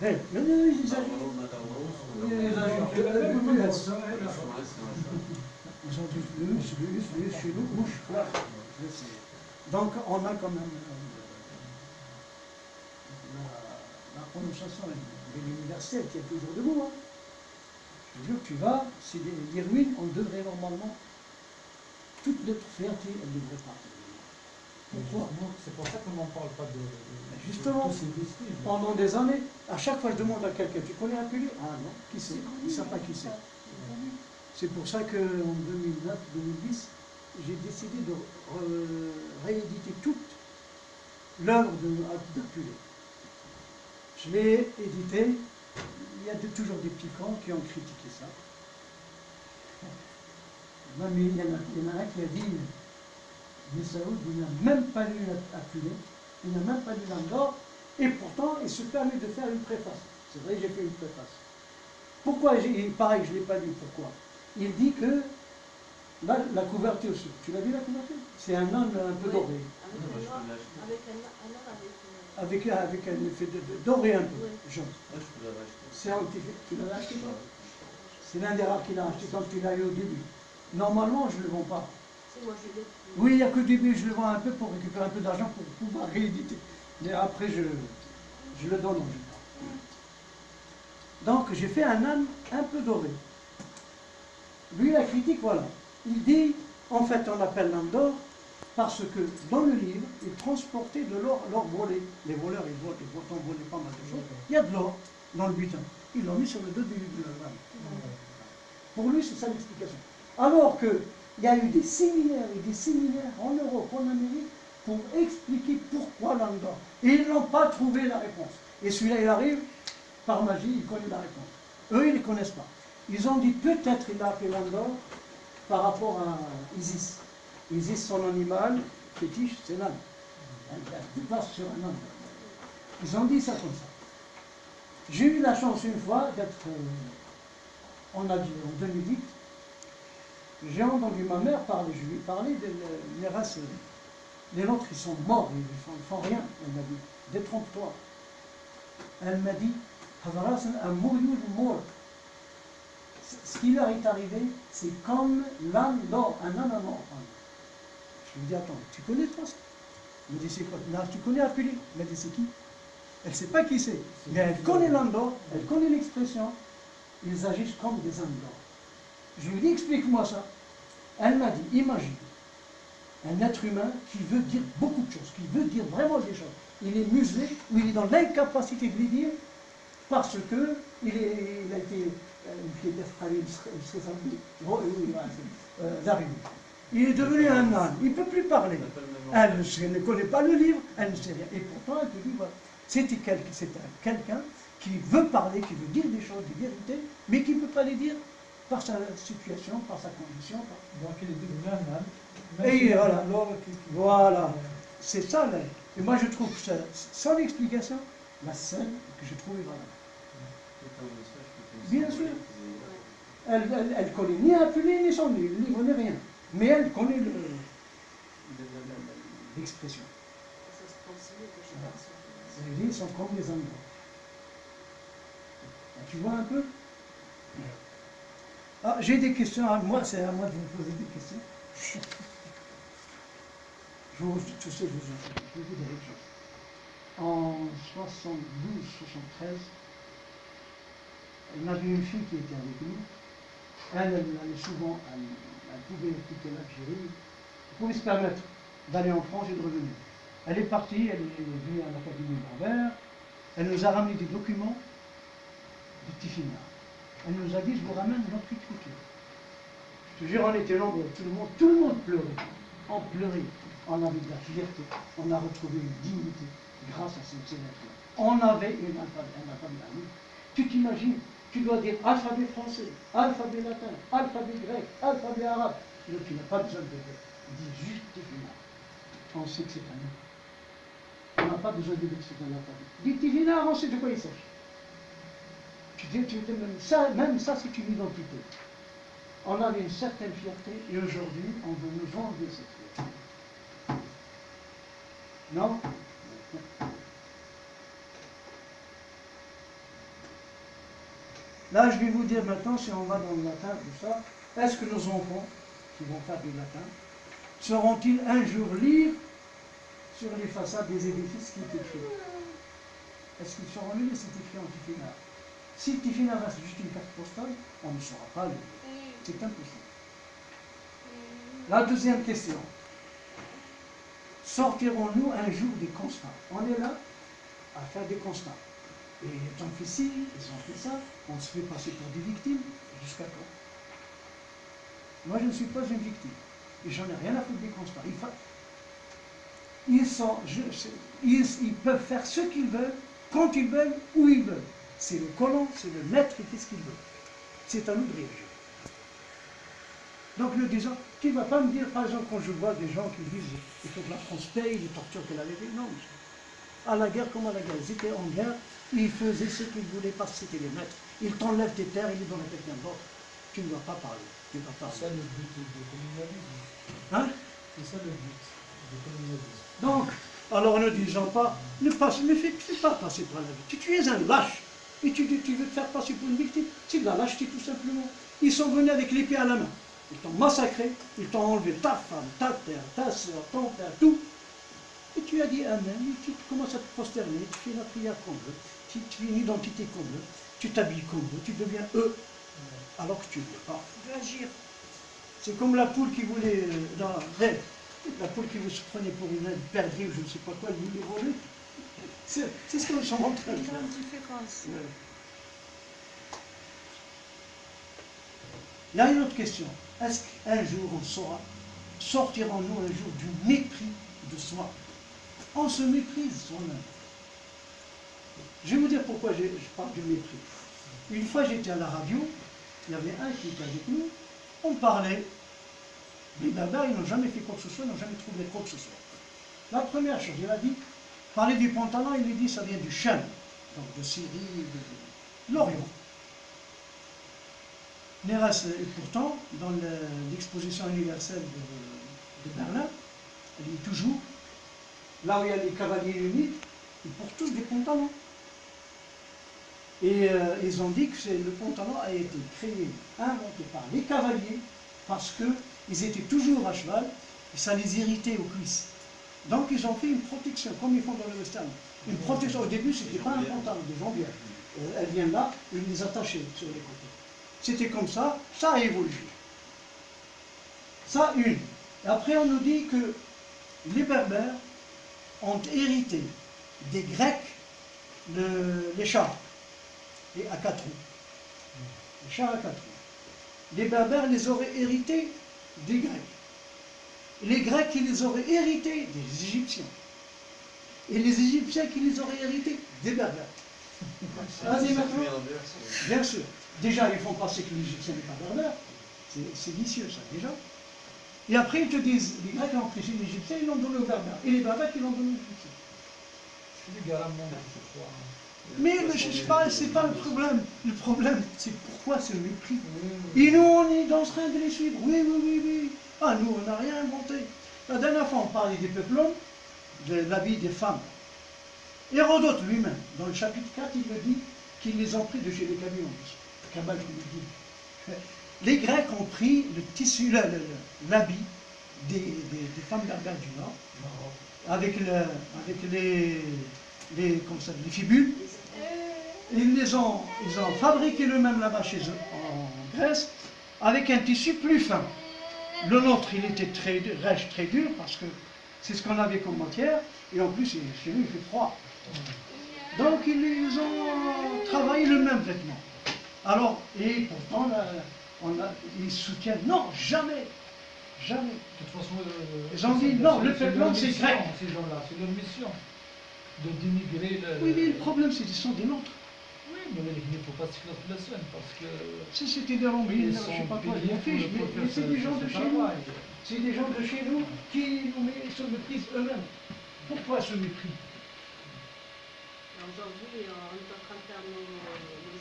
إيه Donc on a quand même la prononciation de l'universel qui est toujours debout. Hein. Je veux dire, tu vas, c'est des ruines, on devrait normalement, toute lettre fertée, elle devrait partir. Pourquoi? C'est pour ça qu'on n'en parle pas de justement, tous ces vestiges. Pendant des années, à chaque fois je demande à quelqu'un, tu connais Apulé? Ah non, qui c'est? Ils ne savent pas qui c'est. C'est pour ça qu'en 2009-2010, j'ai décidé de rééditer toute l'œuvre d'Apulé. Je l'ai édité, il y a toujours des petits camps qui ont critiqué ça. Même il y en a un qui a dit, Saoud, il n'a même pas lu Apulé, il n'a même pas lu Landor, et pourtant il se permet de faire une préface. C'est vrai, j'ai fait une préface. Pourquoi, pareil, je ne l'ai pas lu, pourquoi? Il dit que, là, la couverture, tu l'as vu la couverture? C'est un âne un peu doré. Avec un effet doré un peu, jaune. C'est antiqué. Tu l'as acheté toi? C'est l'un des rares qui l'a acheté quand tu l'as eu au début. Normalement, je ne le vends pas. Oui, il n'y a que au début, je le vends un peu pour récupérer un peu d'argent pour pouvoir rééditer. Mais après, je le donne en général. Donc, j'ai fait un âne un peu doré. Lui, la critique, voilà. Il dit, en fait, on l'appelle l'âne d'or parce que dans le livre, il transportait de l'or volé. Les voleurs, ils ont volé pas mal de choses. Il y a de l'or dans le butin. Ils l'ont mis sur le dos de l'âne. Pour lui, c'est ça l'explication. Alors qu'il y a eu des séminaires et des séminaire en Europe, en Amérique, pour expliquer pourquoi l'âne d'or. Et ils n'ont pas trouvé la réponse. Et celui-là, il arrive, par magie, il connaît la réponse. Eux, ils ne connaissent pas. Ils ont dit peut-être il a appelé l'âne d'or par rapport à Isis. Isis, son animal fétiche, c'est l'âne. Elle passe sur un âne. Ils ont dit ça comme ça. J'ai eu la chance une fois d'être en 2008. J'ai entendu ma mère parler, je lui ai parlé des races. Les nôtres, ils sont morts, ils ne font rien. Elle m'a dit, détrompe-toi. Elle m'a dit, ce qui leur est arrivé, c'est comme l'âne d'or, un âne mort. Je lui ai dit, attends, tu connais toi ça? Il m'a dit, c'est quoi? Là, tu connais Apulé? Il m'a dit, c'est qui? Elle ne sait pas qui c'est, mais elle connaît l'âne d'or, elle connaît l'expression, ils agissent comme des ânes d'or. Je lui ai dit, explique-moi ça. Elle m'a dit, imagine, un être humain qui veut dire beaucoup de choses, qui veut dire vraiment des choses. Il est muselé, ou il est dans l'incapacité de les dire, parce que il a été il est devenu un âne, il ne peut plus parler. Elle ne connaît pas le livre, elle ne sait rien. Et pourtant, elle te dit, voilà, c'était quelqu'un qui veut parler, qui veut dire des choses, des vérités, mais qui ne peut pas les dire par sa situation, par sa condition. Donc il est devenu un âne. Et voilà, voilà. C'est ça, là. Et moi je trouve ça, son explication, la seule que je trouve valable. Bien sûr. Elle connaît ni Apulé ni son livre, ni rien. Mais elle connaît l'expression. Les livres sont comme les endroits. Tu vois un peu? Ah, j'ai des questions à moi, c'est à moi de vous poser des questions. Je vous dis des choses. En 72-73, on avait une fille qui était avec nous. Elle allait souvent, elle pouvait quitter l'Algérie, elle pouvait se permettre d'aller en France et de revenir. Elle est partie, elle est venue à l'Académie d'Anvers, elle nous a ramené des documents du Tifinagh. Elle nous a dit, je vous ramène notre écriture. Je te jure, on était nombreux, tout le monde pleurait. On pleurait, on avait de la fierté, on a retrouvé une dignité grâce à ces lettres-là. On avait un alphabet à nous. Tu t'imagines, tu dois dire alphabet français, alphabet latin, alphabet grec, alphabet arabe. Donc tu n'as pas besoin de dire. Dis juste Tifinagh. On sait que c'est un nom. On n'a pas besoin de dire que c'est un alphabet. Dis Tifinagh, on sait de quoi il s'agit. Même ça, c'est une identité. On avait une certaine fierté et aujourd'hui, on veut nous enlever cette fierté. Non? Là, je vais vous dire maintenant, si on va dans le latin, tout ça, est-ce que nos enfants, qui vont faire du latin, sauront-ils un jour lire sur les façades des édifices qui est écrit? Est-ce qu'ils sauront lire si c'est écrit en Tifinagh? Si le Tifinagh reste juste une carte postale, on ne saura pas lire. C'est impossible. La deuxième question. Sortirons-nous un jour des constats? On est là à faire des constats. Et ils ont fait ci, ils ont fait ça, on se fait passer pour des victimes. Jusqu'à quand? Moi, je ne suis pas une victime. Et j'en ai rien à foutre des constats. Ils peuvent faire ce qu'ils veulent, quand ils veulent, où ils veulent. C'est le colon, c'est le maître qui fait ce qu'il veut. C'est à nous de réagir. Donc, le disant, tu ne vas pas me dire, par exemple, quand je vois des gens qui disent il faut que la France paye les tortures qu'elle avait fait. Non, à la guerre comme à la guerre. Ils étaient en guerre, ils faisaient ce qu'ils voulaient parce que c'était les maîtres. Ils t'enlèvent tes terres, ils les donnent à quelqu'un d'autre. Tu ne vas pas parler. Tu ne vas pas C'est ça le but du colonialisme. Hein? C'est ça le but du colonialisme. Donc, alors ne disons pas, ne fais pas passer par la vie. Tu es un lâche. Et tu veux te faire passer pour une victime. C'est de la lâcheté tout simplement. Ils sont venus avec l'épée à la main. Ils t'ont massacré, ils t'ont enlevé ta femme, ta terre, ta soeur, ton père, tout. Et tu as dit Amen, et tu commences à te prosterner, tu fais la prière comme eux, tu fais une identité comme eux, tu t'habilles comme eux, tu deviens eux, alors que tu ne veux pas. Tu veux agir. C'est comme la poule qui voulait, la poule qui vous prenait pour une perdrix ou je ne sais pas quoi, elle voulait voler. C'est ce qu'ils sont en train de faire. Il y a une autre question. Est-ce qu'un jour on saura, sortirons-nous un jour du mépris de soi? On se méprise soi-même. Je vais vous dire pourquoi je parle du mépris. Une fois j'étais à la radio, il y avait un qui était avec nous, on parlait, les babas ils n'ont jamais fait quoi que ce soit, ils n'ont jamais trouvé quoi que ce soit. La première chose, il a dit, parler du pantalon, il a dit ça vient du Cham, donc de Syrie, de l'Orient. Et pourtant, dans l'exposition universelle de Berlin, elle dit toujours, là où il y a les cavaliers unis, ils portent tous des pantalons. Et ils ont dit que le pantalon a été créé, inventé par les cavaliers, parce qu'ils étaient toujours à cheval, et ça les irritait aux cuisses. Donc ils ont fait une protection, comme ils font dans le western. Une protection, au début, ce n'était pas un pantalon, des jambières. Elles viennent là, ils les attachaient sur les côtés. C'était comme ça, ça a évolué. Ça, une. Et après, on nous dit que les Berbères ont hérité des Grecs les chars et à 4 roues. Les chars à 4 roues. Les Berbères les auraient hérités des Grecs. Et les Grecs, ils les auraient hérités des Égyptiens. Et les Égyptiens qui les auraient hérités des Berbères. Vas-y maintenant. Bien sûr. Déjà, ils font passer que l'Égyptien n'est pas berbère. C'est vicieux, ça, déjà. Et après, ils te disent, les Grecs ont pris l'Égyptien, ils l'ont donné aux berbères. Et les berbères, ils l'ont donné aux Égyptiens. C'est du garamond, je crois. Mais c'est pas le problème. Le problème, c'est pourquoi ce mépris. Et nous, on est dans ce train de les suivre. Oui, oui, oui, oui. Ah, nous, on n'a rien inventé. La dernière fois, on parlait des peuplons, de l'habit des femmes. Hérodote lui-même, dans le chapitre 4, il le dit qu'ils les ont pris de chez les Kabyles. Kabbal, comme il dit. Les Grecs ont pris le tissu, l'habit des femmes berbères du Nord, avec les fibules. Ils ont fabriqué eux-mêmes là-bas chez eux, en Grèce, avec un tissu plus fin. Le nôtre, il était très dur, parce que c'est ce qu'on avait comme matière, et en plus, chez nous, il fait froid. Donc, ils ont travaillé le même vêtement. Alors, et pourtant, ils soutiennent, non, jamais, jamais. De toute façon, ils ont dit, non, le peuplon, c'est grec. Ces gens-là, c'est leur mission de dénigrer le... Oui, mais le problème, c'est qu'ils sont des nôtres. Oui, mais il ne faut pas se faire la scène, parce que... Si c'était des Romains, je ne sais pas quoi, je m'en fiche, mais c'est des gens de chez nous. C'est des gens de chez nous qui se méprisent eux-mêmes. Pourquoi ce mépris? Aujourd'hui, on est en train de faire nos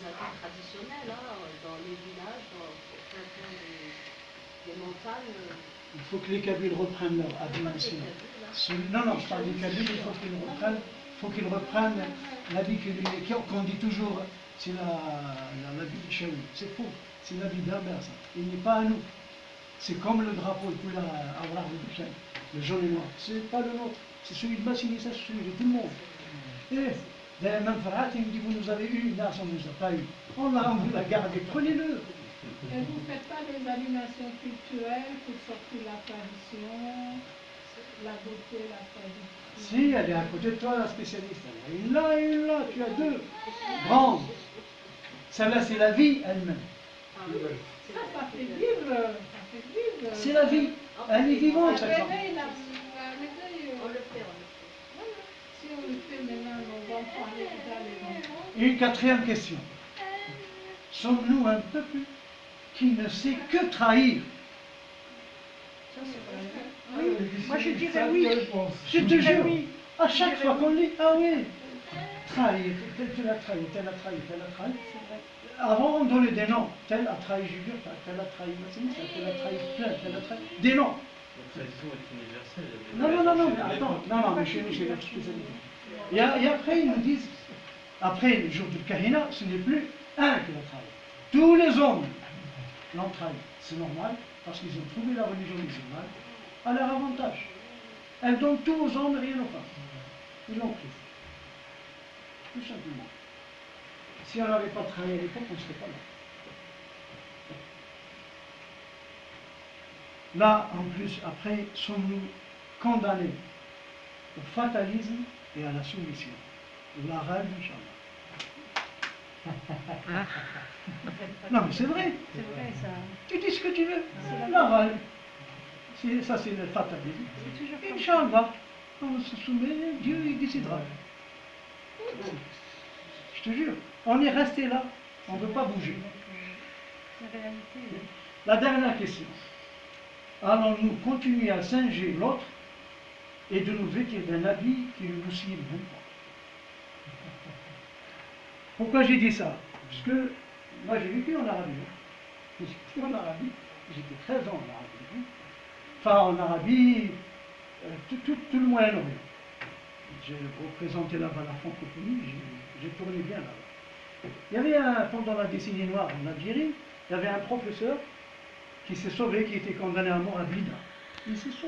habits traditionnels, dans les villages, au fin fond des montagnes. Il faut que les Kabyles reprennent leur habit ancien. Non, je parle des Kabyles, il faut qu'ils reprennent l'habit qu'on dit toujours c'est l'habit de Shaoul. C'est faux. C'est l'habit berbère, ça. Il n'est pas à nous. C'est comme le drapeau de Poula Awrar de Bouchain, le jaune et noir. C'est pas le nôtre. C'est celui de Massini, ça, c'est celui de tout le monde. Et même Farhat, il me dit, vous nous avez eu, là, on ne nous a pas eu. On vous l'a gardé, prenez-le. Et vous ne faites pas des animations culturelles pour sortir la tradition, la beauté, la tradition? Si, elle est à côté de toi, la spécialiste. Une là et une là, tu as deux grandes. Celle-là, c'est la vie elle-même. Ça fait vivre, ça fait vivre. C'est la vie. Elle est vivante, cette femme. On le fait. Si on le fait maintenant, on va en parler tout à l'heure. Et une quatrième question. Sommes-nous un peuple qui ne sait que trahir? Oui, Moi je dirais oui. Je te jure, à chaque fois qu'on lit, ah oui, trahir, tel a trahi, tel a trahi, tel a trahi. Avant on donnait des noms, tel a trahi Julien, tel a trahi Massimo, tel a trahi plein, tel a trahi. Des noms. La tradition est universelle. Non, mais attends, non, mais chez nous c'est la spécialité. Et après ils nous disent, après le jour du Kahina, ce n'est plus un qui l'a trahi. Tous les hommes l'ont trahi. C'est normal, parce qu'ils ont trouvé la religion musulmane à leur avantage. Elle donne tout aux hommes, rien aux femmes. Ils l'ont pris. Tout simplement. Si on n'avait pas trahi à l'époque, on ne serait pas là. Là, en plus, après, sommes-nous condamnés au fatalisme et à la soumission. La rêve, Inch'Allah. Non, mais c'est vrai. C'est vrai, ça. Tu dis ce que tu veux. La rêve. Ça, c'est le fatalisme. Inch'Allah, on se soumet, Dieu il décidera. Je te jure, on est resté là, on ne veut pas bouger. C'est la réalité. La dernière question. Allons-nous continuer à singer l'autre et de nous vêtir d'un habit qui ne nous sied même pas? Pourquoi j'ai dit ça? Parce que moi j'ai vécu en Arabie. J'ai vécu en Arabie, j'étais 13 ans en Arabie. Enfin en Arabie, tout le Moyen-Orient. J'ai représenté là-bas la francophonie, j'ai tourné bien là-bas. Il y avait pendant la décennie noire en Algérie, il y avait un professeur qui s'est sauvé, qui était condamné à mort à Blida. Il s'est sauvé.